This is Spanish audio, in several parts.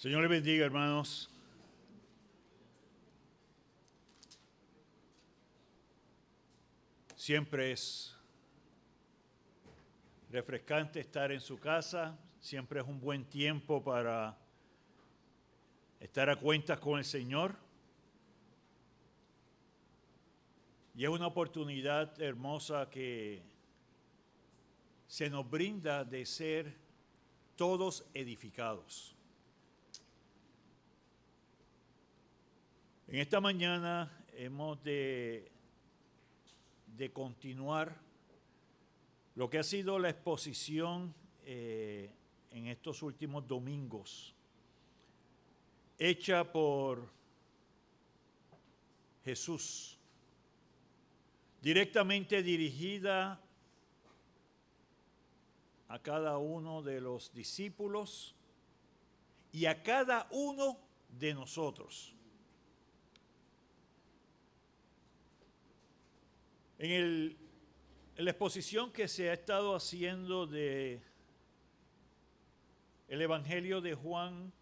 Señor le bendiga, hermanos. Siempre es refrescante estar en su casa, siempre es un buen tiempo para estar a cuentas con el Señor. Y es una oportunidad hermosa que se nos brinda de ser todos edificados. En esta mañana hemos de continuar lo que ha sido la exposición en estos últimos domingos, hecha por Jesús, directamente dirigida a cada uno de los discípulos y a cada uno de nosotros. En la exposición que se ha estado haciendo de el Evangelio de Juan,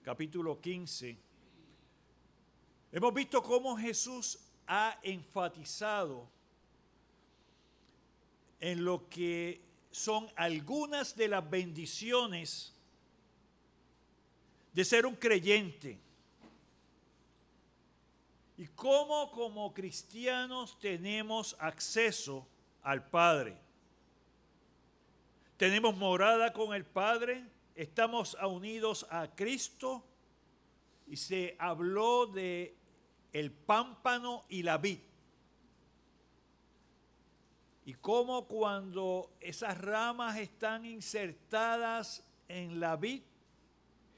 capítulo 15, hemos visto cómo Jesús ha enfatizado en lo que son algunas de las bendiciones de ser un creyente. Y cómo como cristianos tenemos acceso al Padre. Tenemos morada con el Padre, estamos unidos a Cristo y se habló de el pámpano y la vid. Y cómo cuando esas ramas están insertadas en la vid,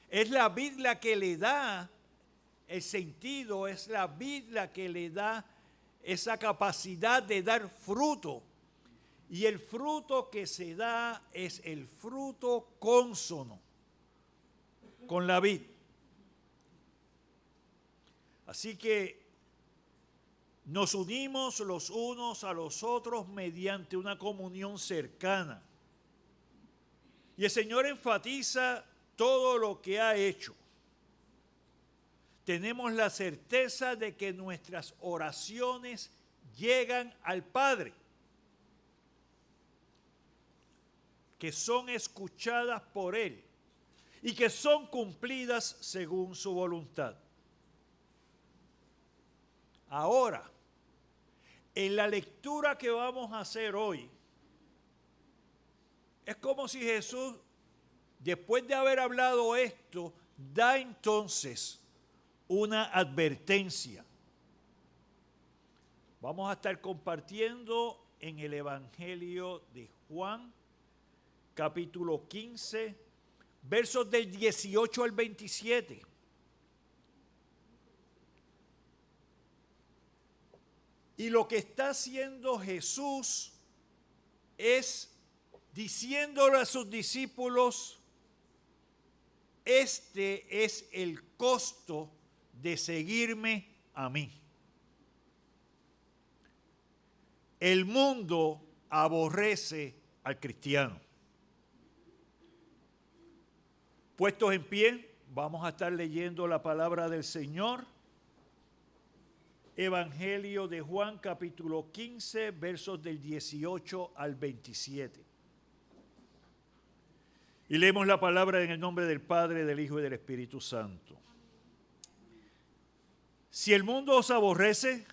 es la vid la que le da el sentido, es la vid la que le da esa capacidad de dar fruto. Y el fruto que se da es el fruto cónsono con la vid. Así que nos unimos los unos a los otros mediante una comunión cercana. Y el Señor enfatiza todo lo que ha hecho. Tenemos la certeza de que nuestras oraciones llegan al Padre, que son escuchadas por Él y que son cumplidas según su voluntad. Ahora, en la lectura que vamos a hacer hoy, es como si Jesús, después de haber hablado esto, da entonces una advertencia. Vamos a estar compartiendo en el Evangelio de Juan, capítulo 15, versos del 18 al 27. Y lo que está haciendo Jesús es diciéndole a sus discípulos: este es el costo de seguirme a mí. El mundo aborrece al cristiano. Puestos en pie, vamos a estar leyendo la palabra del Señor. Evangelio de Juan, capítulo 15, versos del 18 al 27. Y leemos la palabra en el nombre del Padre, del Hijo y del Espíritu Santo. Si el mundo os aborrece,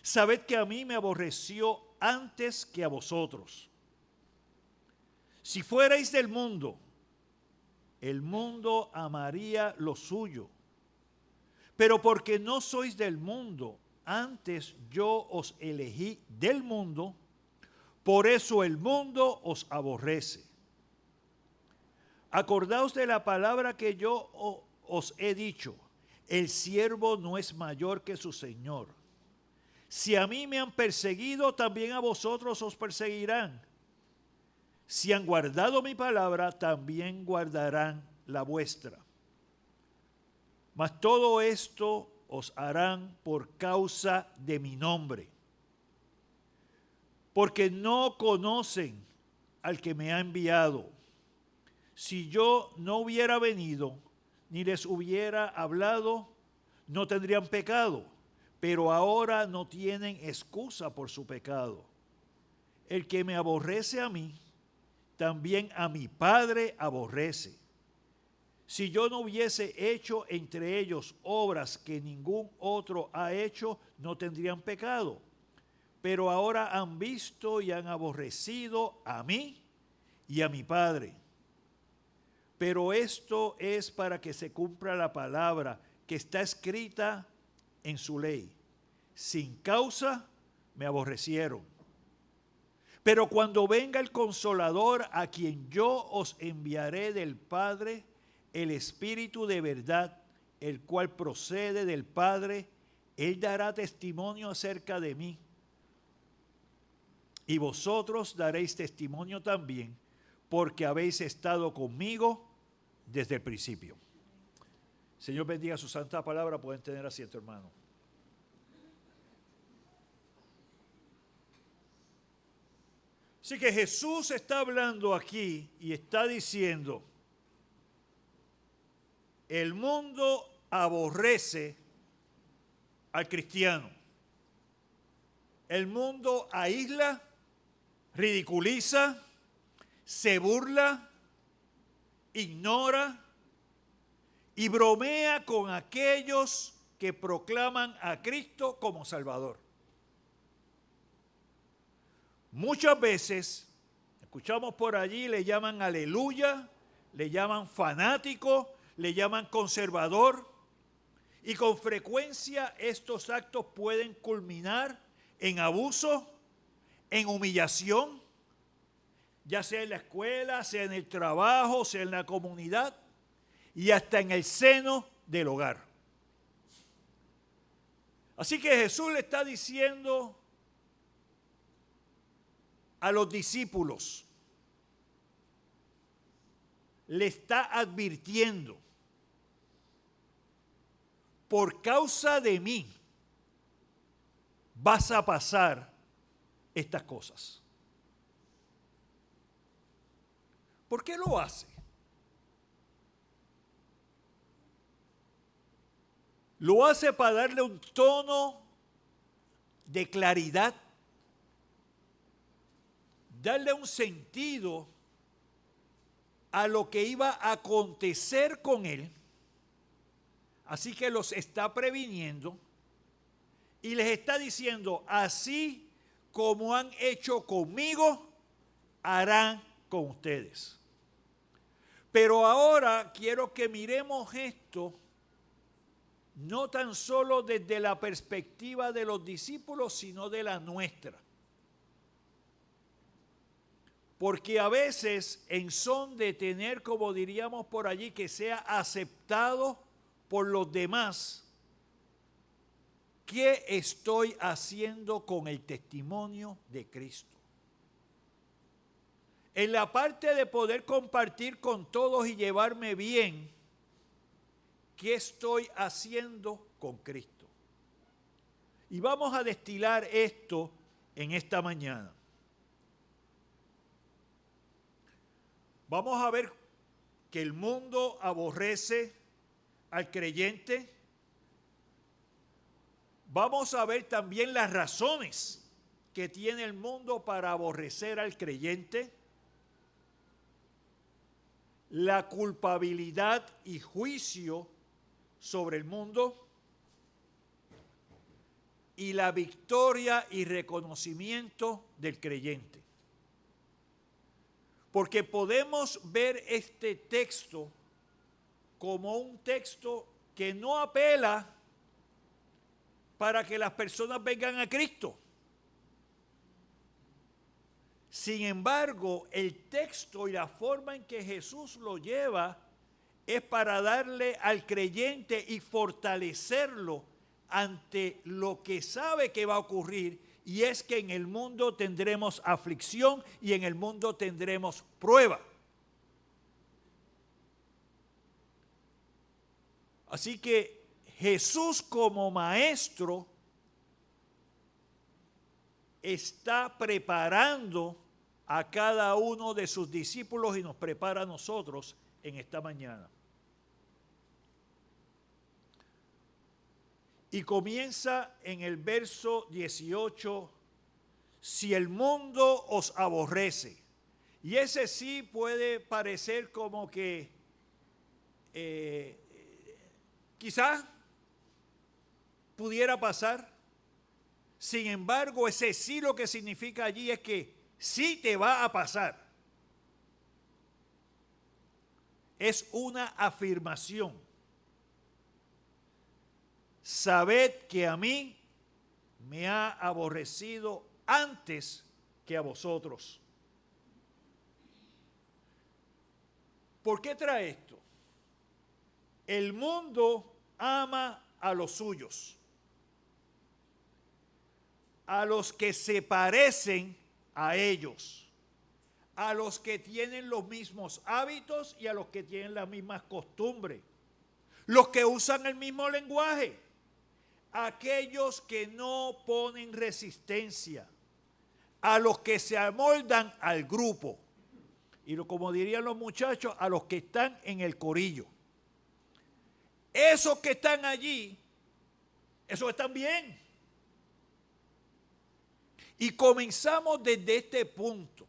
sabed que a mí me aborreció antes que a vosotros. Si fuerais del mundo, el mundo amaría lo suyo. Pero porque no sois del mundo, antes yo os elegí del mundo, por eso el mundo os aborrece. Acordaos de la palabra que yo os he dicho: el siervo no es mayor que su Señor. Si a mí me han perseguido, también a vosotros os perseguirán. Si han guardado mi palabra, también guardarán la vuestra. Mas todo esto os harán por causa de mi nombre, porque no conocen al que me ha enviado. Si yo no hubiera venido, ni les hubiera hablado, no tendrían pecado, pero ahora no tienen excusa por su pecado. El que me aborrece a mí, también a mi Padre aborrece. Si yo no hubiese hecho entre ellos obras que ningún otro ha hecho, no tendrían pecado. Pero ahora han visto y han aborrecido a mí y a mi Padre. Pero esto es para que se cumpla la palabra que está escrita en su ley. Sin causa me aborrecieron. Pero cuando venga el Consolador, a quien yo os enviaré del Padre, el Espíritu de verdad, el cual procede del Padre, Él dará testimonio acerca de mí. Y vosotros daréis testimonio también, porque habéis estado conmigo desde el principio. Señor bendiga su santa palabra. Pueden tener asiento, hermano. Así que Jesús está hablando aquí y está diciendo: el mundo aborrece al cristiano. El mundo aísla, ridiculiza, se burla, ignora y bromea con aquellos que proclaman a Cristo como Salvador. Muchas veces, escuchamos por allí, le llaman aleluya, le llaman fanático, le llaman conservador, y con frecuencia estos actos pueden culminar en abuso, en humillación, ya sea en la escuela, sea en el trabajo, sea en la comunidad y hasta en el seno del hogar. Así que Jesús le está diciendo a los discípulos, le está advirtiendo: por causa de mí vas a pasar estas cosas. ¿Por qué lo hace? Lo hace para darle un tono de claridad, darle un sentido a lo que iba a acontecer con él. Así que los está previniendo y les está diciendo: así como han hecho conmigo, harán con ustedes. Pero ahora quiero que miremos esto no tan solo desde la perspectiva de los discípulos, sino de la nuestra. Porque a veces, en son de tener, como diríamos por allí, que sea aceptado por los demás, ¿qué estoy haciendo con el testimonio de Cristo? En la parte de poder compartir con todos y llevarme bien, ¿qué estoy haciendo con Cristo? Y vamos a destilar esto en esta mañana. Vamos a ver que el mundo aborrece al creyente. Vamos a ver también las razones que tiene el mundo para aborrecer al creyente. La culpabilidad y juicio sobre el mundo y la victoria y reconocimiento del creyente. Porque podemos ver este texto como un texto que no apela para que las personas vengan a Cristo. Sin embargo, el texto y la forma en que Jesús lo lleva es para darle al creyente y fortalecerlo ante lo que sabe que va a ocurrir, y es que en el mundo tendremos aflicción y en el mundo tendremos prueba. Así que Jesús, como maestro, está preparando a cada uno de sus discípulos y nos prepara a nosotros en esta mañana. Y comienza en el verso 18, si el mundo os aborrece. Y ese sí puede parecer como que quizás pudiera pasar. Sin embargo, ese sí lo que significa allí es que sí te va a pasar. Es una afirmación. Sabed que a mí me ha aborrecido antes que a vosotros. ¿Por qué trae esto? El mundo ama a los suyos, a los que se parecen a ellos, a los que tienen los mismos hábitos y a los que tienen las mismas costumbres, los que usan el mismo lenguaje, aquellos que no ponen resistencia, a los que se amoldan al grupo. Y como dirían los muchachos, a los que están en el corillo. Esos que están allí, esos están bien. Y comenzamos desde este punto.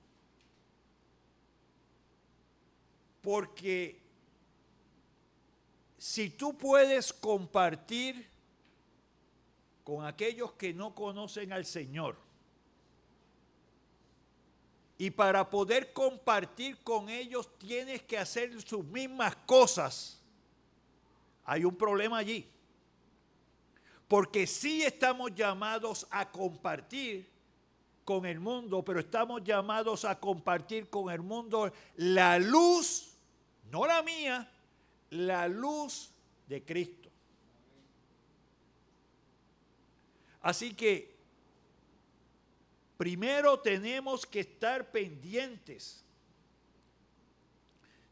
Porque si tú puedes compartir con aquellos que no conocen al Señor, y para poder compartir con ellos tienes que hacer sus mismas cosas, hay un problema allí. Porque sí estamos llamados a compartir con el mundo, pero estamos llamados a compartir con el mundo la luz, no la mía, la luz de Cristo. Así que primero tenemos que estar pendientes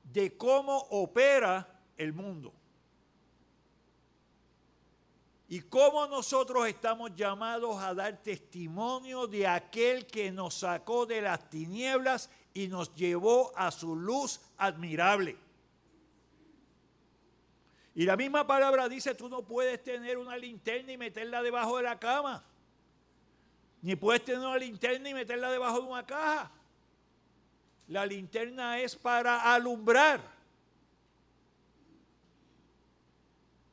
de cómo opera el mundo y cómo nosotros estamos llamados a dar testimonio de aquel que nos sacó de las tinieblas y nos llevó a su luz admirable. Y la misma palabra dice, tú no puedes tener una linterna y meterla debajo de la cama. Ni puedes tener una linterna y meterla debajo de una caja. La linterna es para alumbrar.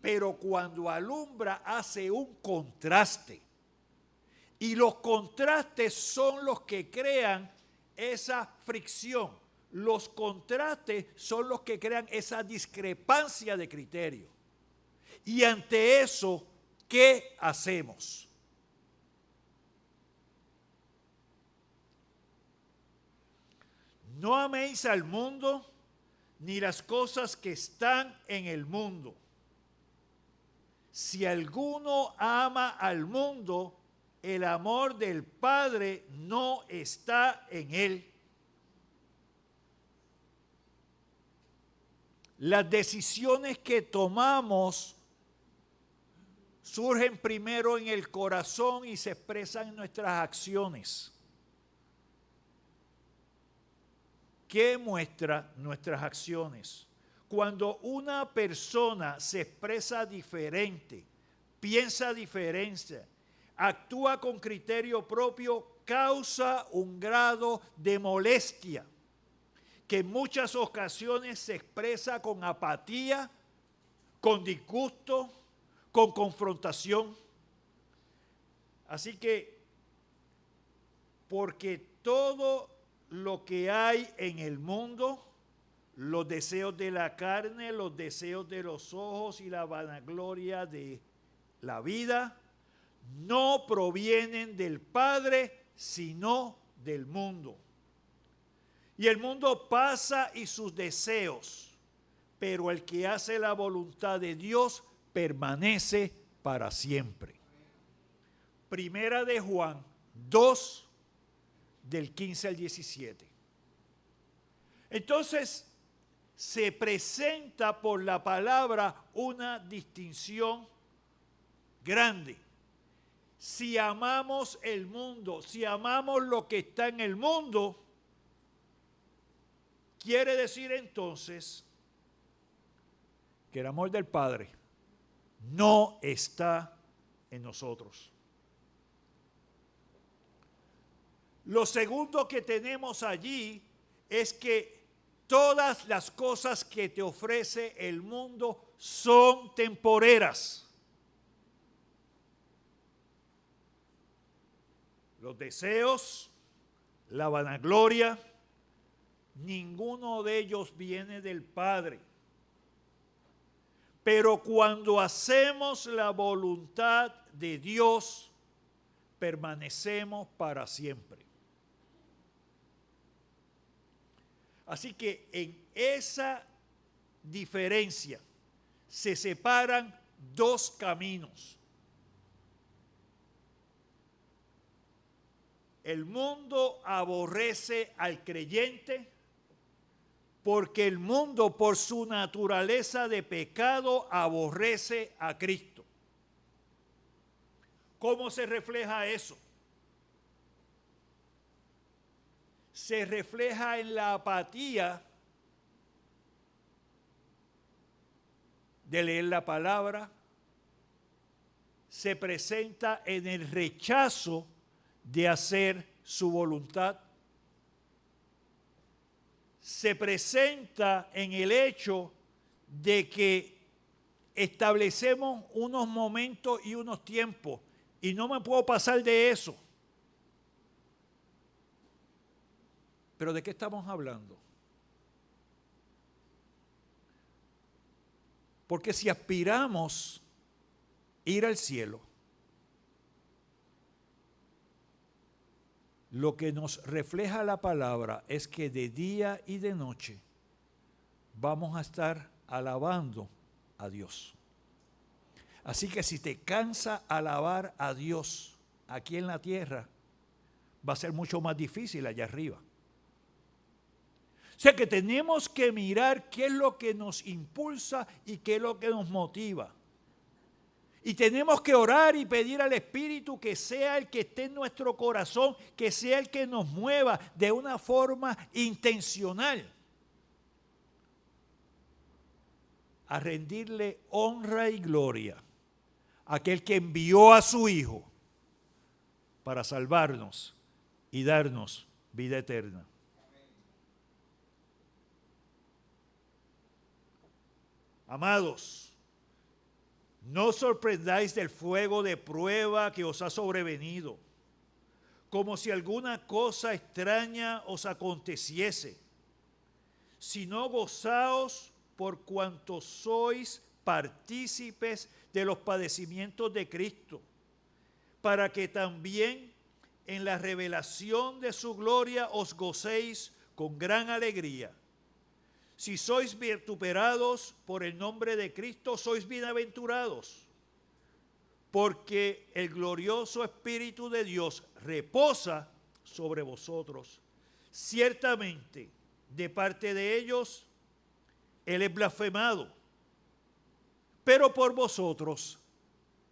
Pero cuando alumbra hace un contraste. Y los contrastes son los que crean esa fricción. Los contrastes son los que crean esa discrepancia de criterio. Y ante eso, ¿qué hacemos? No améis al mundo ni las cosas que están en el mundo. Si alguno ama al mundo, el amor del Padre no está en él. Las decisiones que tomamos surgen primero en el corazón y se expresan en nuestras acciones. ¿Qué muestra nuestras acciones? Cuando una persona se expresa diferente, piensa diferente, actúa con criterio propio, causa un grado de molestia que en muchas ocasiones se expresa con apatía, con disgusto, con confrontación. Así que, porque todo lo que hay en el mundo, los deseos de la carne, los deseos de los ojos y la vanagloria de la vida, no provienen del Padre, sino del mundo. Y el mundo pasa y sus deseos, pero el que hace la voluntad de Dios permanece para siempre. Primera de Juan 2, del 15 al 17. Entonces, se presenta por la palabra una distinción grande. Si amamos el mundo, si amamos lo que está en el mundo, Quiere decir entonces que el amor del Padre no está en nosotros. Lo segundo que tenemos allí es que todas las cosas que te ofrece el mundo son temporeras. Los deseos, la vanagloria, ninguno de ellos viene del Padre. Pero cuando hacemos la voluntad de Dios, permanecemos para siempre. Así que en esa diferencia se separan dos caminos. El mundo aborrece al creyente porque el mundo, por su naturaleza de pecado, aborrece a Cristo. ¿Cómo se refleja eso? Se refleja en la apatía de leer la palabra, se presenta en el rechazo de hacer su voluntad, se presenta en el hecho de que establecemos unos momentos y unos tiempos y no me puedo pasar de eso. ¿Pero de qué estamos hablando? Porque si aspiramos ir al cielo, lo que nos refleja la palabra es que de día y de noche vamos a estar alabando a Dios. Así que si te cansa alabar a Dios aquí en la tierra, va a ser mucho más difícil allá arriba. O sea que tenemos que mirar qué es lo que nos impulsa y qué es lo que nos motiva. Y tenemos que orar y pedir al Espíritu que sea el que esté en nuestro corazón, que sea el que nos mueva de una forma intencional a rendirle honra y gloria a aquel que envió a su Hijo para salvarnos y darnos vida eterna. Amados, no os sorprendáis del fuego de prueba que os ha sobrevenido, como si alguna cosa extraña os aconteciese, sino gozaos por cuanto sois partícipes de los padecimientos de Cristo, para que también en la revelación de su gloria os gocéis con gran alegría. Si sois vituperados por el nombre de Cristo, sois bienaventurados, porque el glorioso Espíritu de Dios reposa sobre vosotros. Ciertamente, de parte de ellos, Él es blasfemado, pero por vosotros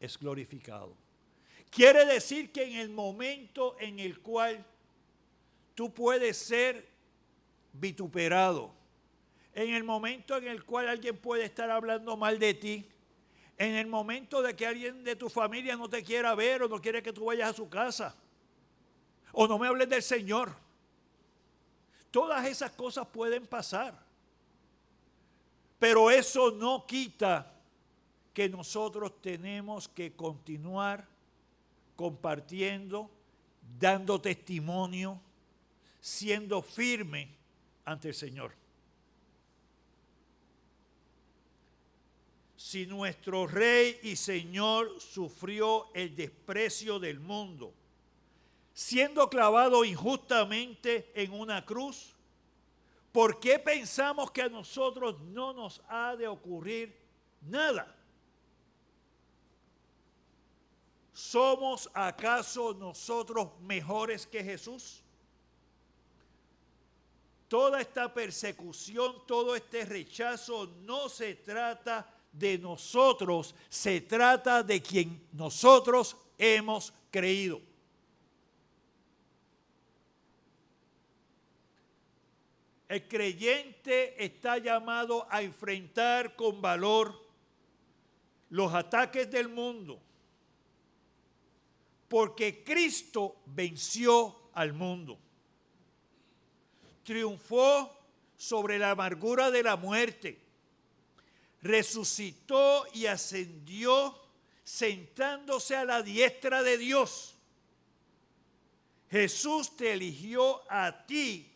es glorificado. Quiere decir que en el momento en el cual tú puedes ser vituperado, en el momento en el cual alguien puede estar hablando mal de ti, en el momento de que alguien de tu familia no te quiera ver o no quiere que tú vayas a su casa, o no me hables del Señor. Todas esas cosas pueden pasar, pero eso no quita que nosotros tenemos que continuar compartiendo, dando testimonio, siendo firme ante el Señor. Si nuestro Rey y Señor sufrió el desprecio del mundo, siendo clavado injustamente en una cruz, ¿por qué pensamos que a nosotros no nos ha de ocurrir nada? ¿Somos acaso nosotros mejores que Jesús? Toda esta persecución, todo este rechazo no se trata de nosotros, se trata de quien nosotros hemos creído. El creyente está llamado a enfrentar con valor los ataques del mundo, porque Cristo venció al mundo. Triunfó sobre la amargura de la muerte, resucitó y ascendió sentándose a la diestra de Dios. Jesús te eligió a ti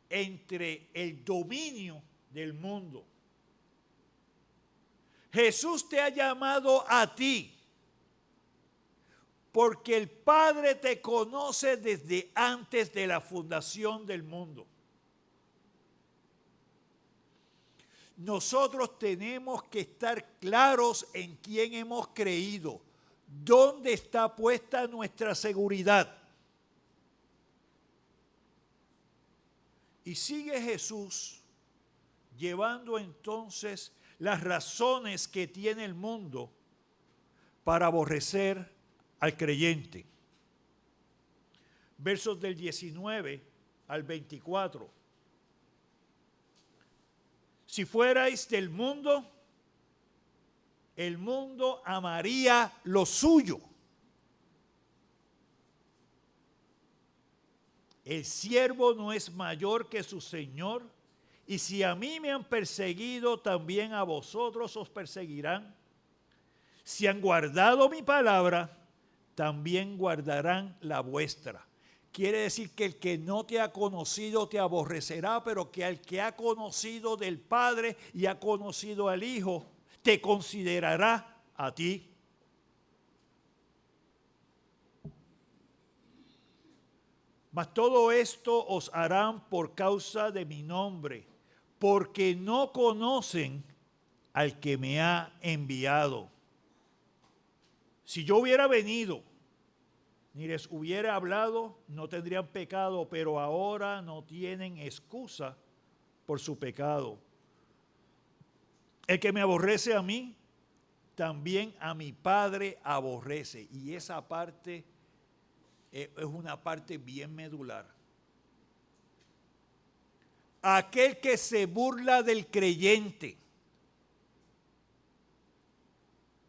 entre el dominio del mundo. Jesús te ha llamado a ti porque el Padre te conoce desde antes de la fundación del mundo. Nosotros tenemos que estar claros en quién hemos creído, dónde está puesta nuestra seguridad. Y sigue Jesús llevando entonces las razones que tiene el mundo para aborrecer al creyente. Versos del 19 al 24. Si fuerais del mundo, el mundo amaría lo suyo. El siervo no es mayor que su señor, y si a mí me han perseguido, también a vosotros os perseguirán. Si han guardado mi palabra, también guardarán la vuestra. Quiere decir que el que no te ha conocido te aborrecerá, pero que al que ha conocido del Padre y ha conocido al Hijo, te considerará a ti. Mas todo esto os harán por causa de mi nombre, porque no conocen al que me ha enviado. Si yo hubiera venido, ni les hubiera hablado, no tendrían pecado, pero ahora no tienen excusa por su pecado. El que me aborrece a mí, también a mi Padre aborrece. Y esa parte es una parte bien medular. Aquel que se burla del creyente,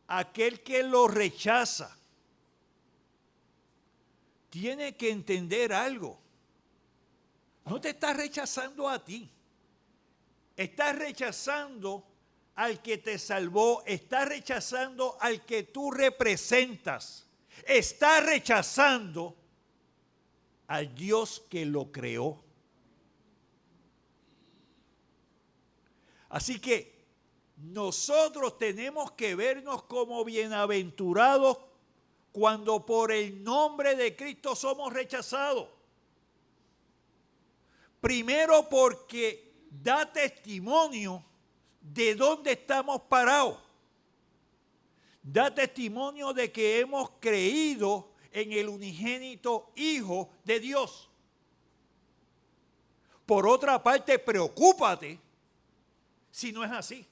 aquel que lo rechaza, tiene que entender algo. No te está rechazando a ti. Estás rechazando al que te salvó. Estás rechazando al que tú representas. Estás rechazando al Dios que lo creó. Así que nosotros tenemos que vernos como bienaventurados cuando por el nombre de Cristo somos rechazados. Primero porque da testimonio de dónde estamos parados. Da testimonio de que hemos creído en el unigénito Hijo de Dios. Por otra parte, preocúpate si no es así.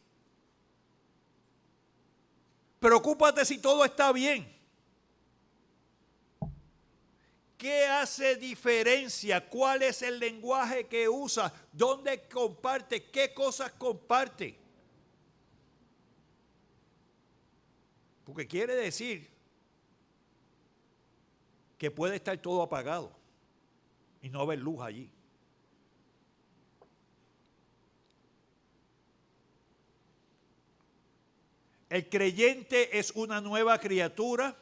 Preocúpate si todo está bien. ¿Qué hace diferencia? ¿Cuál es el lenguaje que usa? ¿Dónde comparte? ¿Qué cosas comparte? Porque quiere decir que puede estar todo apagado y no haber luz allí. El creyente es una nueva criatura.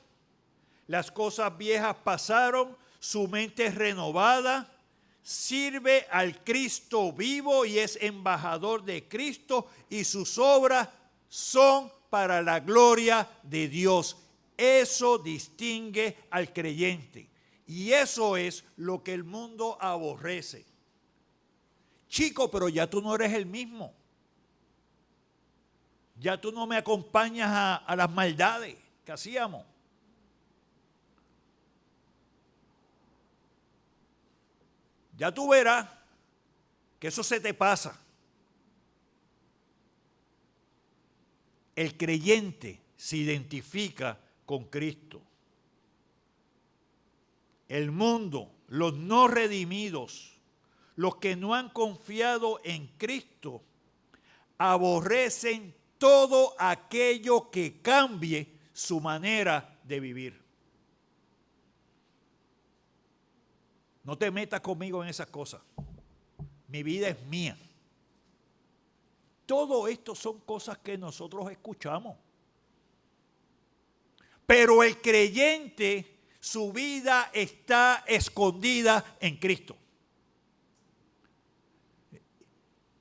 Las cosas viejas pasaron, su mente es renovada, sirve al Cristo vivo y es embajador de Cristo y sus obras son para la gloria de Dios. Eso distingue al creyente y eso es lo que el mundo aborrece. Chico, pero ya tú no eres el mismo. Ya tú no me acompañas a las maldades que hacíamos. Ya tú verás que eso se te pasa. El creyente se identifica con Cristo. El mundo, los no redimidos, los que no han confiado en Cristo aborrecen todo aquello que cambie su manera de vivir. No te metas conmigo en esas cosas. Mi vida es mía. Todo esto son cosas que nosotros escuchamos. Pero el creyente, su vida está escondida en Cristo.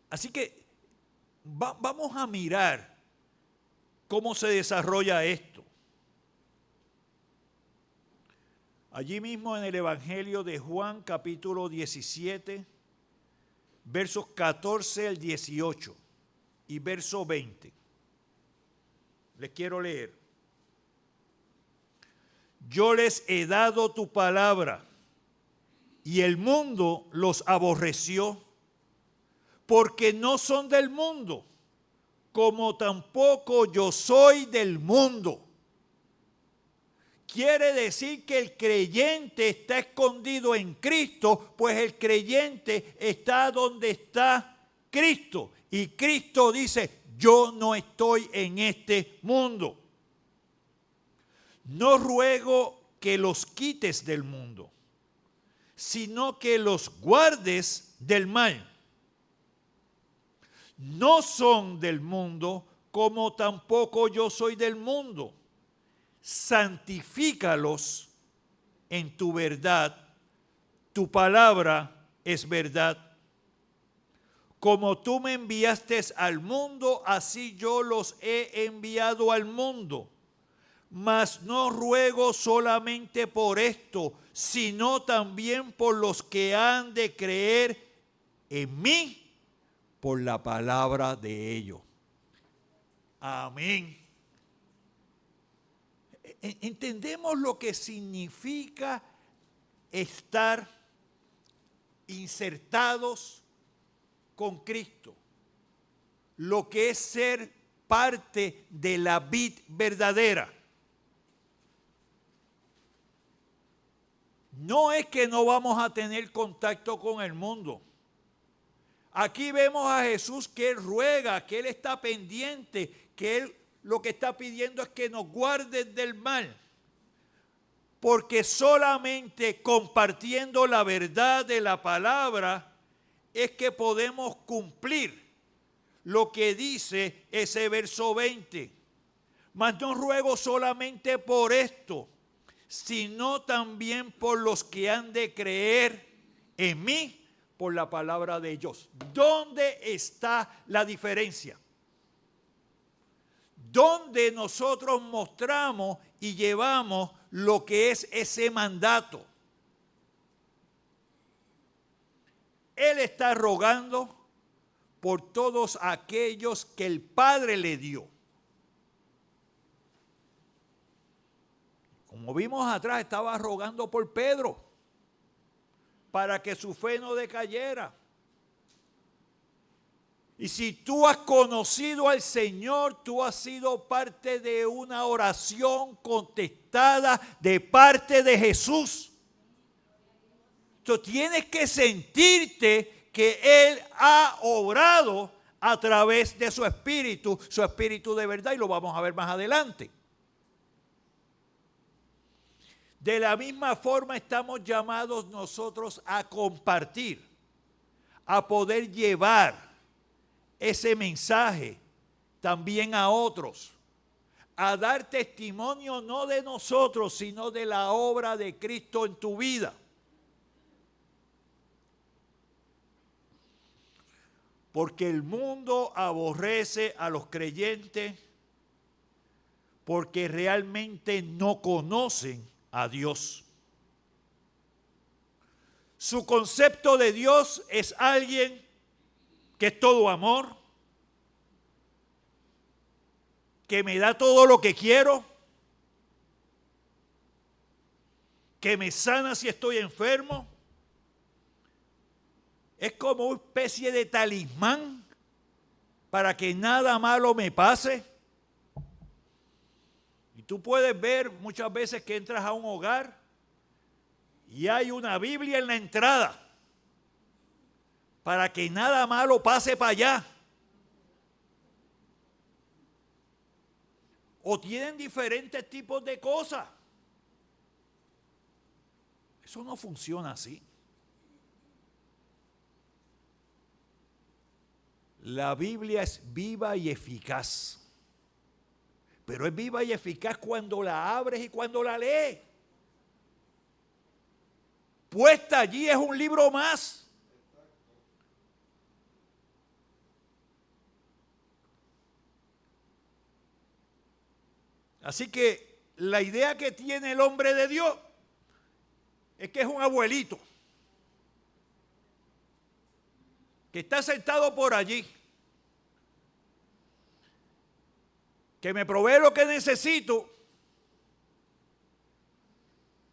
Así que vamos a mirar cómo se desarrolla esto. Allí mismo en el Evangelio de Juan, capítulo 17, versos 14 al 18 y verso 20. Les quiero leer. Yo les he dado tu palabra, y el mundo los aborreció, porque no son del mundo, como tampoco yo soy del mundo. Quiere decir que el creyente está escondido en Cristo, pues el creyente está donde está Cristo. Y Cristo dice, yo no estoy en este mundo. No ruego que los quites del mundo, sino que los guardes del mal. No son del mundo, como tampoco yo soy del mundo. Santifícalos en tu verdad. Tu palabra es verdad. Como tú me enviaste al mundo, así yo los he enviado al mundo. Mas no ruego solamente por esto, sino también por los que han de creer en mí por la palabra de ellos. Amén. ¿Entendemos lo que significa estar insertados con Cristo? Lo que es ser parte de la vid verdadera. No es que no vamos a tener contacto con el mundo. Aquí vemos a Jesús que Él ruega, que Él está pendiente, que Él lo que está pidiendo es que nos guarden del mal. Porque solamente compartiendo la verdad de la palabra es que podemos cumplir lo que dice ese verso 20. Mas no ruego solamente por esto, sino también por los que han de creer en mí por la palabra de ellos. ¿Dónde está la diferencia? ¿Dónde nosotros mostramos y llevamos lo que es ese mandato? Él está rogando por todos aquellos que el Padre le dio. Como vimos atrás, estaba rogando por Pedro para que su fe no decayera. Y si tú has conocido al Señor, tú has sido parte de una oración contestada de parte de Jesús. Tú tienes que sentirte que Él ha obrado a través de su espíritu de verdad, y lo vamos a ver más adelante. De la misma forma estamos llamados nosotros a compartir, a poder llevar ese mensaje también a otros, a dar testimonio no de nosotros, sino de la obra de Cristo en tu vida. Porque el mundo aborrece a los creyentes porque realmente no conocen a Dios. Su concepto de Dios es alguien que es todo amor, que me da todo lo que quiero, que me sana si estoy enfermo. Es como una especie de talismán para que nada malo me pase. Y tú puedes ver muchas veces que entras a un hogar y hay una Biblia en la entrada. para que nada malo pase para allá. O tienen diferentes tipos de cosas. Eso no funciona así. La Biblia es viva y eficaz. Pero es viva y eficaz cuando la abres y cuando la lees. Puesta allí es un libro más. Así que la idea que tiene el hombre de Dios es que es un abuelito que está sentado por allí, que me provee lo que necesito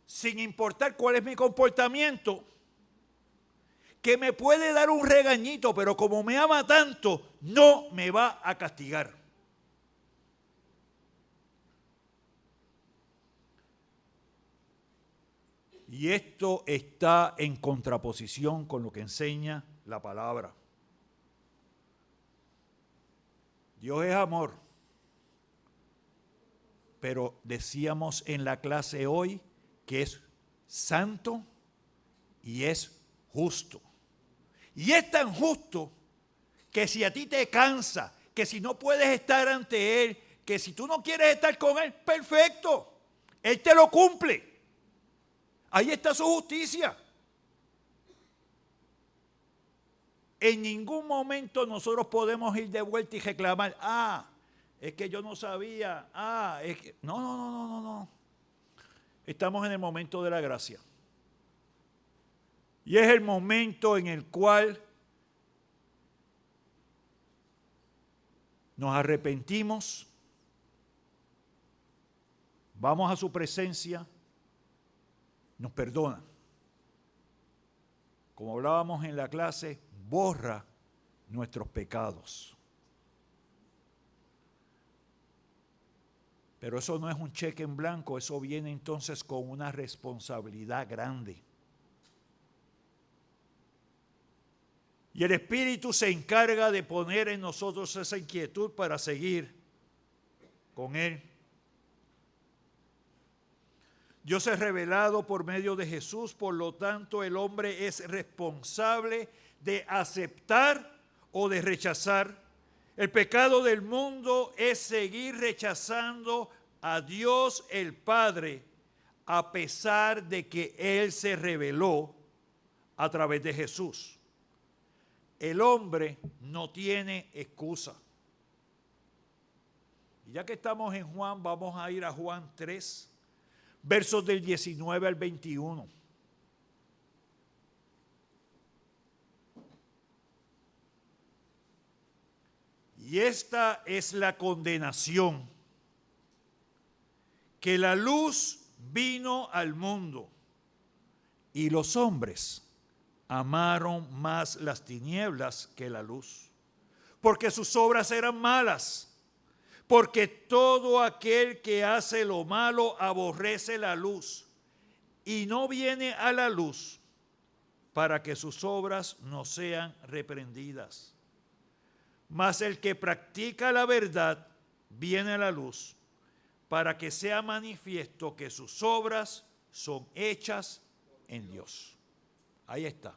sin importar cuál es mi comportamiento, que me puede dar un regañito, pero como me ama tanto, no me va a castigar. Y esto está en contraposición con lo que enseña la palabra. Dios es amor. Pero decíamos en la clase hoy que es santo y es justo. Y es tan justo que si a ti te cansa, que si no puedes estar ante Él, que si tú no quieres estar con Él, perfecto. Él te lo cumple. Ahí está su justicia. En ningún momento nosotros podemos ir de vuelta y reclamar, es que yo no sabía, es que... No. Estamos en el momento de la gracia. Y es el momento en el cual nos arrepentimos, vamos a su presencia, nos perdona. Como hablábamos en la clase, borra nuestros pecados. Pero eso no es un cheque en blanco, eso viene entonces con una responsabilidad grande. Y el Espíritu se encarga de poner en nosotros esa inquietud para seguir con Él. Dios es revelado por medio de Jesús, por lo tanto el hombre es responsable de aceptar o de rechazar. El pecado del mundo es seguir rechazando a Dios el Padre a pesar de que Él se reveló a través de Jesús. El hombre no tiene excusa. Y ya que estamos en Juan, vamos a ir a Juan 3, versos del 19 al 21. Y esta es la condenación, que la luz vino al mundo y los hombres amaron más las tinieblas que la luz, porque sus obras eran malas, porque todo aquel que hace lo malo aborrece la luz y no viene a la luz para que sus obras no sean reprendidas. Mas el que practica la verdad viene a la luz para que sea manifiesto que sus obras son hechas en Dios. Ahí está.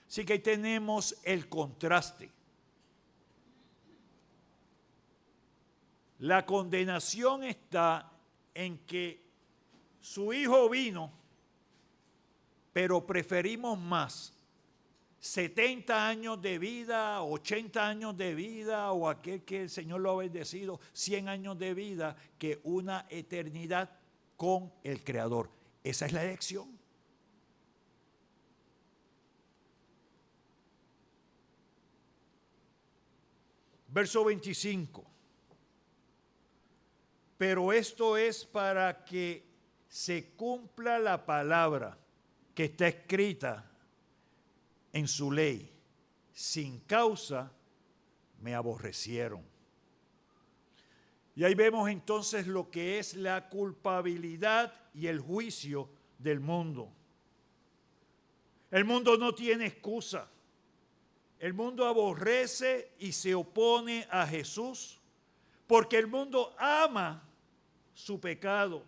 Así que ahí tenemos el contraste. La condenación está en que su hijo vino, pero preferimos más 70 años de vida, 80 años de vida, o aquel que el Señor lo ha bendecido, 100 años de vida, que una eternidad con el Creador. Esa es la elección. Verso 25. Pero esto es para que se cumpla la palabra que está escrita en su ley. Sin causa me aborrecieron. Y ahí vemos entonces lo que es la culpabilidad y el juicio del mundo. El mundo no tiene excusa. El mundo aborrece y se opone a Jesús porque el mundo ama su pecado.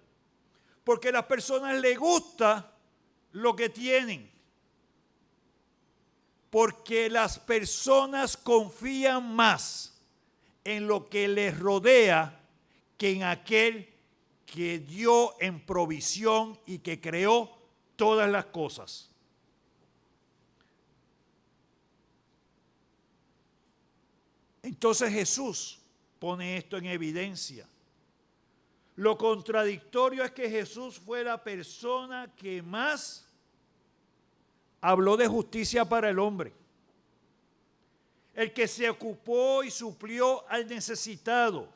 Porque a las personas les gusta lo que tienen. Porque las personas confían más en lo que les rodea que en aquel que dio en provisión y que creó todas las cosas. Entonces Jesús pone esto en evidencia. Lo contradictorio es que Jesús fue la persona que más habló de justicia para el hombre. El que se ocupó y suplió al necesitado.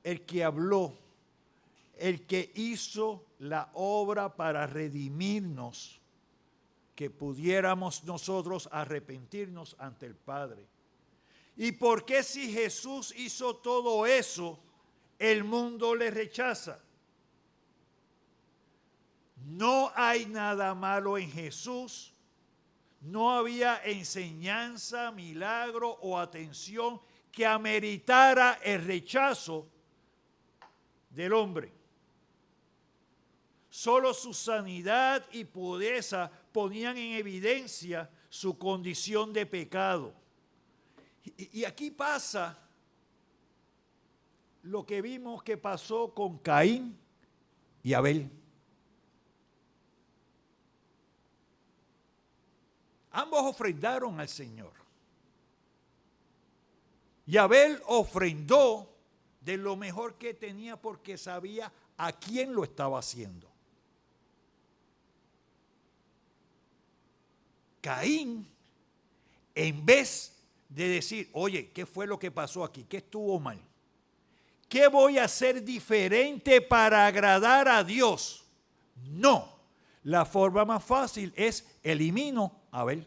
El que habló, el que hizo la obra para redimirnos, que pudiéramos nosotros arrepentirnos ante el Padre. ¿Y por qué si Jesús hizo todo eso, el mundo le rechaza? No hay nada malo en Jesús, no había enseñanza, milagro o atención que ameritara el rechazo del hombre. Solo su sanidad y pureza ponían en evidencia su condición de pecado. Y aquí pasa lo que vimos que pasó con Caín y Abel. Ambos ofrendaron al Señor. Y Abel ofrendó de lo mejor que tenía porque sabía a quién lo estaba haciendo. Caín, en vez de decir, oye, ¿qué fue lo que pasó aquí? ¿Qué estuvo mal? ¿Qué voy a hacer diferente para agradar a Dios? No, la forma más fácil es elimino a Abel.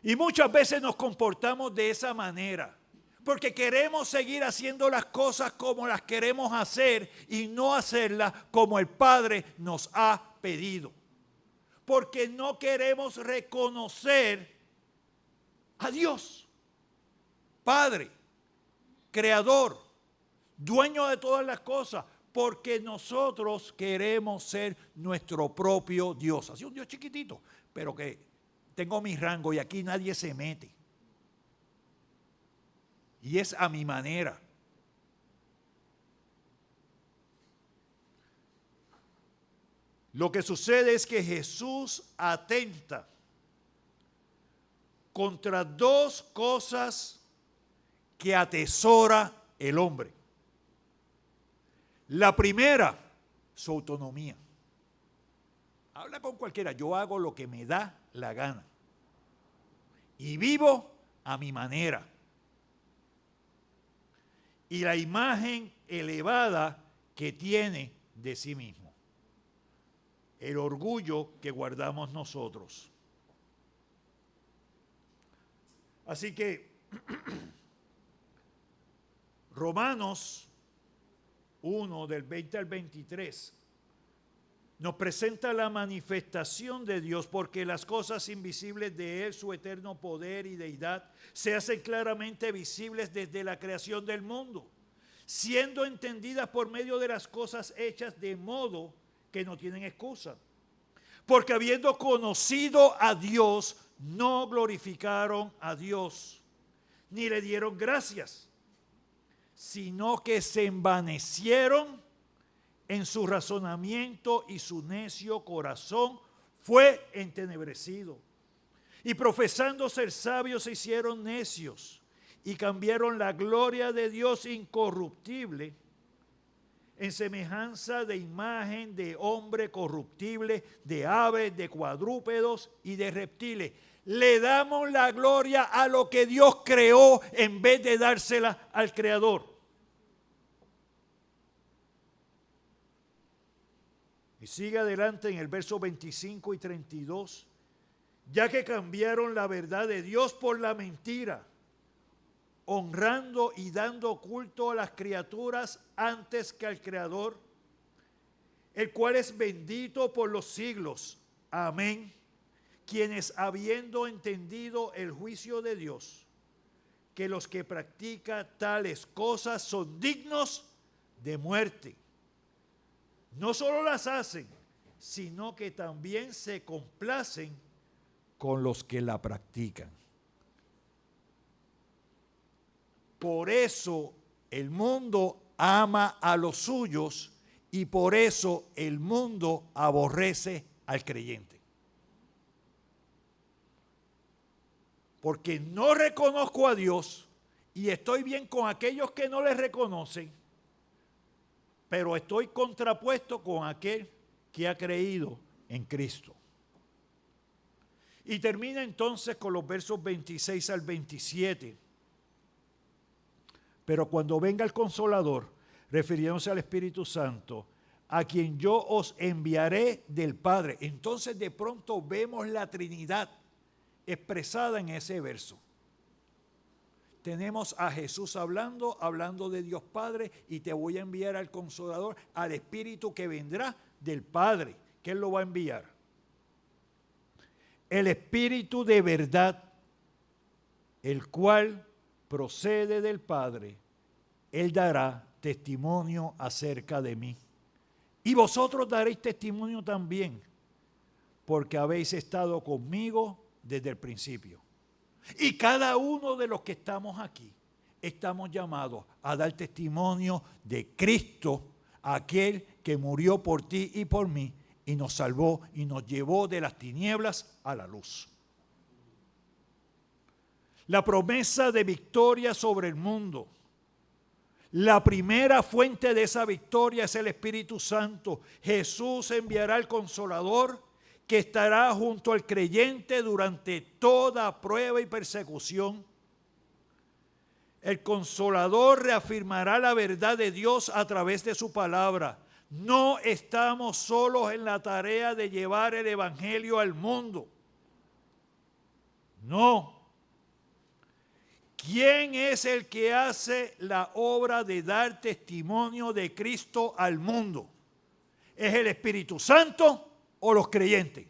Y muchas veces nos comportamos de esa manera, porque queremos seguir haciendo las cosas como las queremos hacer y no hacerlas como el Padre nos ha pedido. Porque no queremos reconocer a Dios, Padre, Creador, dueño de todas las cosas, porque nosotros queremos ser nuestro propio Dios. Así un Dios chiquitito, pero que tengo mi rango y aquí nadie se mete. Y es a mi manera. Lo que sucede es que Jesús atenta contra dos cosas que atesora el hombre. La primera, su autonomía. Habla con cualquiera, yo hago lo que me da la gana. Y vivo a mi manera. Y la imagen elevada que tiene de sí mismo. El orgullo que guardamos nosotros. Así que Romanos 1 del 20 al 23 nos presenta la manifestación de Dios porque las cosas invisibles de Él, su eterno poder y deidad, se hacen claramente visibles desde la creación del mundo, siendo entendidas por medio de las cosas hechas de modo que no tienen excusa. Porque habiendo conocido a Dios, no glorificaron a Dios, ni le dieron gracias, sino que se envanecieron en su razonamiento y su necio corazón fue entenebrecido. Y profesando ser sabios se hicieron necios y cambiaron la gloria de Dios incorruptible en semejanza de imagen de hombre corruptible, de aves, de cuadrúpedos y de reptiles. Le damos la gloria a lo que Dios creó en vez de dársela al Creador. Y sigue adelante en el verso 25 y 32. Ya que cambiaron la verdad de Dios por la mentira, honrando y dando culto a las criaturas antes que al Creador, el cual es bendito por los siglos. Amén. Quienes habiendo entendido el juicio de Dios, que los que practican tales cosas son dignos de muerte, no solo las hacen, sino que también se complacen con los que la practican. Por eso el mundo ama a los suyos y por eso el mundo aborrece al creyente. Porque no reconozco a Dios y estoy bien con aquellos que no le reconocen, pero estoy contrapuesto con aquel que ha creído en Cristo. Y termina entonces con los versos 26 al 27. Pero cuando venga el Consolador, refiriéndose al Espíritu Santo, a quien yo os enviaré del Padre. Entonces de pronto vemos la Trinidad expresada en ese verso. Tenemos a Jesús hablando de Dios Padre, y te voy a enviar al Consolador, al Espíritu que vendrá del Padre. ¿Qué Él lo va a enviar? El Espíritu de verdad, el cual procede del Padre. Él dará testimonio acerca de mí. Y vosotros daréis testimonio también, porque habéis estado conmigo desde el principio. Y cada uno de los que estamos aquí, estamos llamados a dar testimonio de Cristo, aquel que murió por ti y por mí, y nos salvó y nos llevó de las tinieblas a la luz. La promesa de victoria sobre el mundo. La primera fuente de esa victoria es el Espíritu Santo. Jesús enviará al Consolador que estará junto al creyente durante toda prueba y persecución. El Consolador reafirmará la verdad de Dios a través de su palabra. No estamos solos en la tarea de llevar el Evangelio al mundo. No. ¿Quién es el que hace la obra de dar testimonio de Cristo al mundo? ¿Es el Espíritu Santo o los creyentes?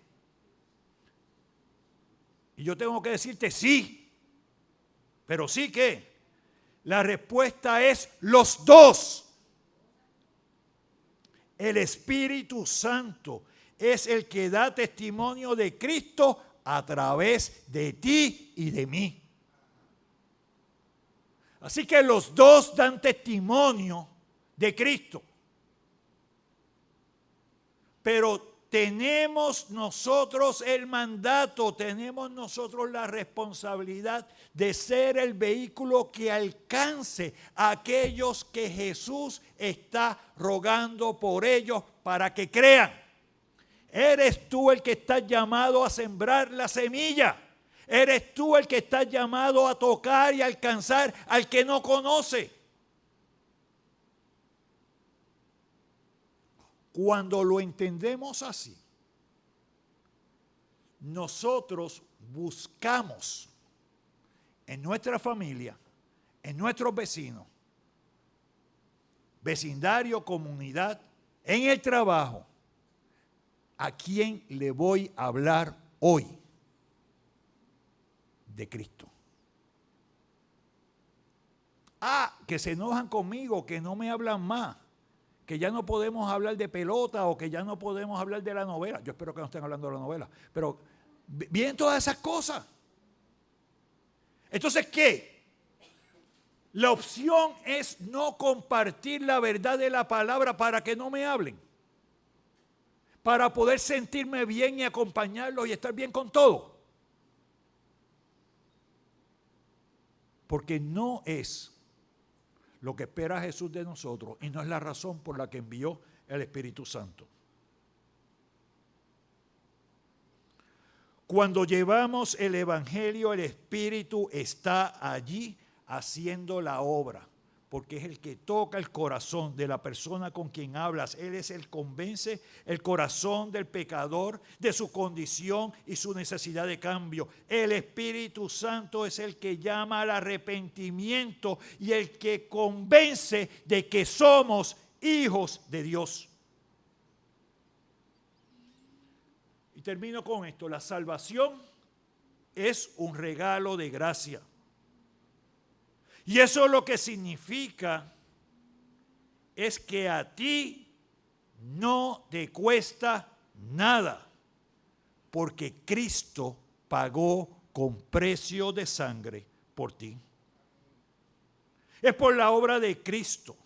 Y yo tengo que decirte sí. ¿Pero sí qué? La respuesta es los dos. El Espíritu Santo es el que da testimonio de Cristo a través de ti y de mí. Así que los dos dan testimonio de Cristo. Pero tenemos nosotros el mandato, tenemos nosotros la responsabilidad de ser el vehículo que alcance a aquellos que Jesús está rogando por ellos para que crean. Eres tú el que estás llamado a sembrar la semilla. Eres tú el que estás llamado a tocar y alcanzar al que no conoce. Cuando lo entendemos así, nosotros buscamos en nuestra familia, en nuestros vecinos, vecindario, comunidad, en el trabajo, ¿a quién le voy a hablar hoy? De Cristo. Que se enojan conmigo, que no me hablan más, que ya no podemos hablar de pelota o que ya no podemos hablar de la novela. Yo espero que no estén hablando de la novela, pero vienen todas esas cosas. Entonces, ¿qué? La opción es no compartir la verdad de la palabra para que no me hablen, para poder sentirme bien y acompañarlos y estar bien con todo. Porque no es lo que espera Jesús de nosotros y no es la razón por la que envió el Espíritu Santo. Cuando llevamos el Evangelio, el Espíritu está allí haciendo la obra, porque es el que toca el corazón de la persona con quien hablas. Él es el que convence el corazón del pecador de su condición y su necesidad de cambio. El Espíritu Santo es el que llama al arrepentimiento y el que convence de que somos hijos de Dios. termino con esto. La salvación es un regalo de gracia. Y eso lo que significa es que a ti no te cuesta nada, porque Cristo pagó con precio de sangre por ti. Es por la obra de Cristo.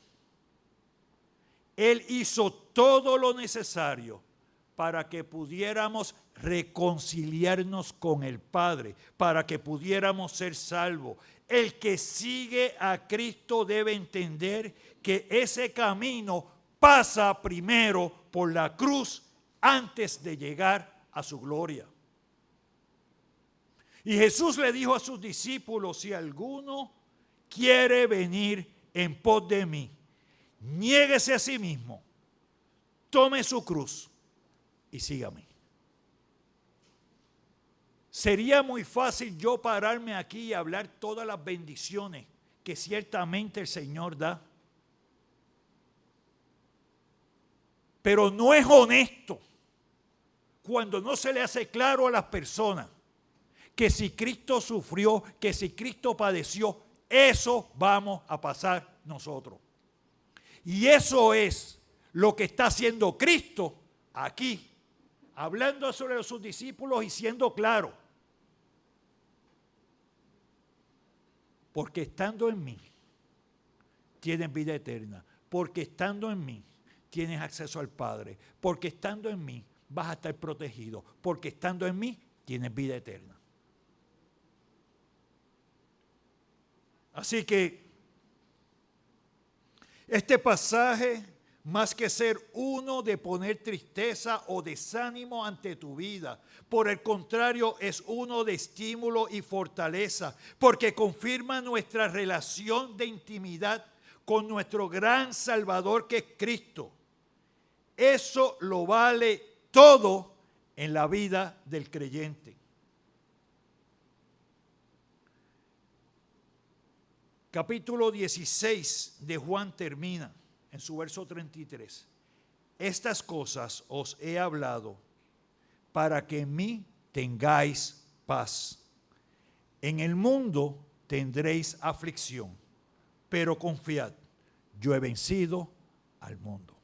Él hizo todo lo necesario para que pudiéramos reconciliarnos con el Padre, para que pudiéramos ser salvos. El que sigue a Cristo debe entender que ese camino pasa primero por la cruz antes de llegar a su gloria. Y Jesús le dijo a sus discípulos: si alguno quiere venir en pos de mí, niéguese a sí mismo, tome su cruz y sígame. Sería muy fácil yo pararme aquí y hablar todas las bendiciones que ciertamente el Señor da. Pero no es honesto cuando no se le hace claro a las personas que si Cristo sufrió, que si Cristo padeció, eso vamos a pasar nosotros. Y eso es lo que está haciendo Cristo aquí, hablando sobre sus discípulos y siendo claro. Porque estando en mí, tienes vida eterna. Porque estando en mí, tienes acceso al Padre. Porque estando en mí, vas a estar protegido. Porque estando en mí, tienes vida eterna. Así que este pasaje, más que ser uno de poner tristeza o desánimo ante tu vida, por el contrario, es uno de estímulo y fortaleza, porque confirma nuestra relación de intimidad con nuestro gran Salvador que es Cristo. Eso lo vale todo en la vida del creyente. Capítulo 16 de Juan termina en su verso 33. Estas cosas os he hablado para que en mí tengáis paz. En el mundo tendréis aflicción, pero confiad, yo he vencido al mundo.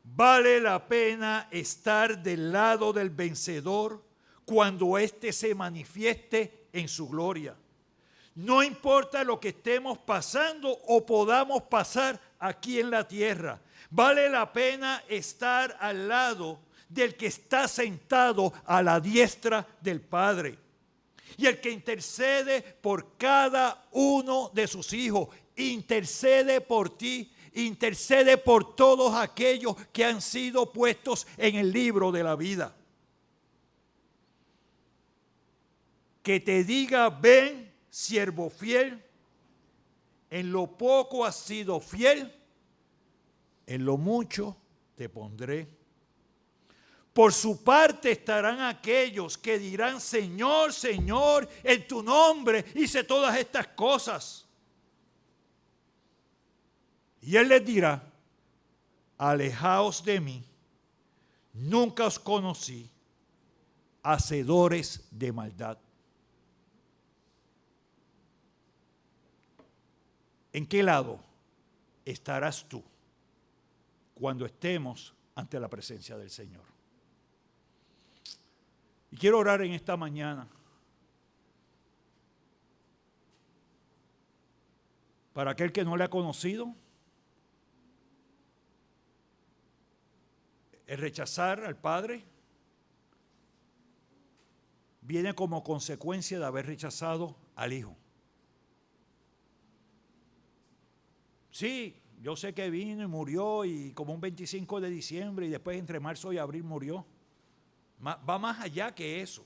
Vale la pena estar del lado del vencedor cuando éste se manifieste en su gloria. No importa lo que estemos pasando o podamos pasar aquí en la tierra. Vale la pena estar al lado del que está sentado a la diestra del Padre. Y el que intercede por cada uno de sus hijos, intercede por ti, intercede por todos aquellos que han sido puestos en el libro de la vida. Que te diga: ven, siervo fiel, en lo poco has sido fiel, en lo mucho te pondré. Por su parte estarán aquellos que dirán: Señor, Señor, en tu nombre hice todas estas cosas. Y Él les dirá: alejaos de mí, nunca os conocí, hacedores de maldad. ¿En qué lado estarás tú cuando estemos ante la presencia del Señor? Y quiero orar en esta mañana para aquel que no le ha conocido. El rechazar al Padre viene como consecuencia de haber rechazado al Hijo. Sí, yo sé que vino y murió y como un 25 de diciembre y después entre marzo y abril murió. Va más allá que eso.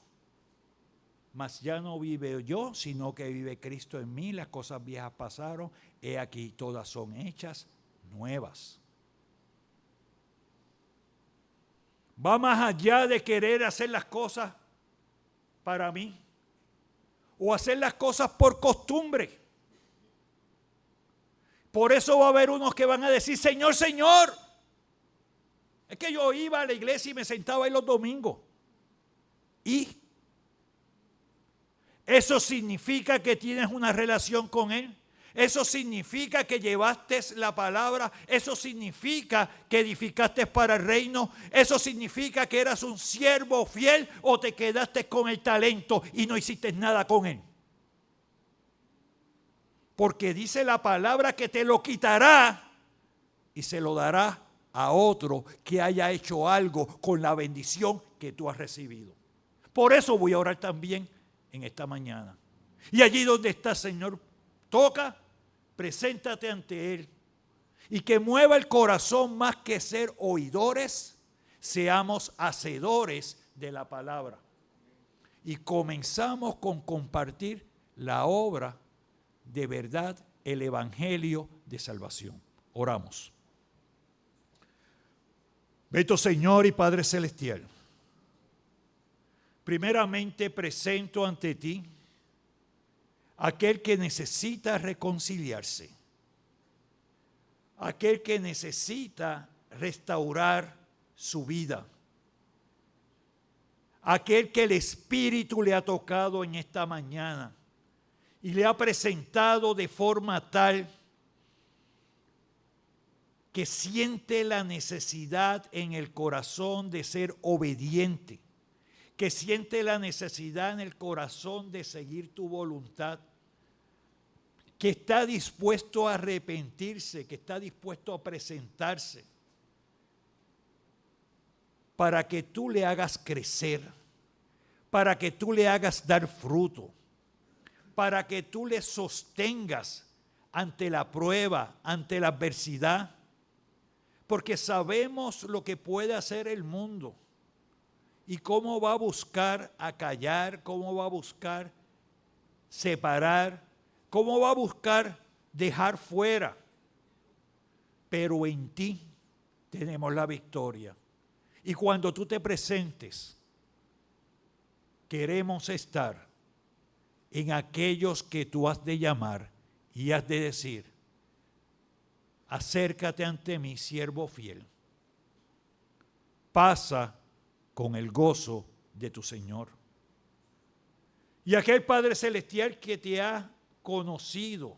Mas ya no vive yo, sino que vive Cristo en mí. Las cosas viejas pasaron, he aquí todas son hechas nuevas. Va más allá de querer hacer las cosas para mí o hacer las cosas por costumbre. Por eso va a haber unos que van a decir: Señor, Señor. Es que yo iba a la iglesia y me sentaba ahí los domingos. ¿Y eso significa que tienes una relación con Él? ¿Eso significa que llevaste la palabra? ¿Eso significa que edificaste para el reino? ¿Eso significa que eras un siervo fiel o te quedaste con el talento y no hiciste nada con él? Porque dice la palabra que te lo quitará y se lo dará a otro que haya hecho algo con la bendición que tú has recibido. Por eso voy a orar también en esta mañana. Y allí donde está, Señor, toca, preséntate ante Él y que mueva el corazón más que ser oidores, seamos hacedores de la palabra. Y comenzamos con compartir la obra de verdad, el evangelio de salvación. Oramos. Bendito Señor y Padre Celestial, primeramente presento ante ti aquel que necesita reconciliarse, aquel que necesita restaurar su vida, aquel que el Espíritu le ha tocado en esta mañana y le ha presentado de forma tal que siente la necesidad en el corazón de ser obediente, que siente la necesidad en el corazón de seguir tu voluntad, que está dispuesto a arrepentirse, que está dispuesto a presentarse para que tú le hagas crecer, para que tú le hagas dar fruto, para que tú le sostengas ante la prueba, ante la adversidad, porque sabemos lo que puede hacer el mundo y cómo va a buscar acallar, cómo va a buscar separar, cómo va a buscar dejar fuera. Pero en ti tenemos la victoria. Y cuando tú te presentes, queremos estar en aquellos que tú has de llamar y has de decir: acércate ante mí, siervo fiel. Pasa con el gozo de tu Señor. Y aquel Padre Celestial que te ha conocido,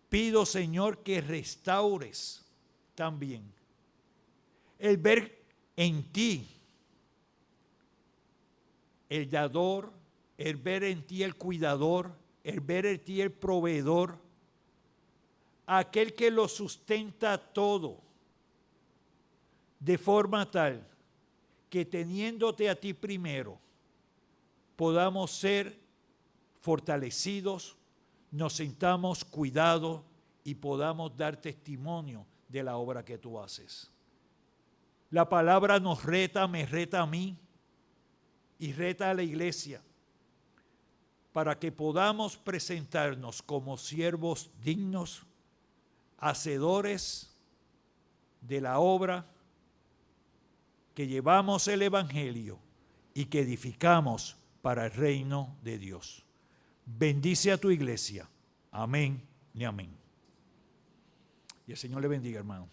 pido, Señor, que restaures también el ver en ti el dador, el ver en ti el cuidador, el ver en ti el proveedor, aquel que lo sustenta todo, de forma tal que teniéndote a ti primero, podamos ser fortalecidos, nos sintamos cuidados y podamos dar testimonio de la obra que tú haces. La palabra nos reta, me reta a mí y reta a la iglesia para que podamos presentarnos como siervos dignos, hacedores de la obra, que llevamos el evangelio y que edificamos para el reino de Dios. Bendice a tu iglesia. Amén y amén. Y el Señor le bendiga, hermano.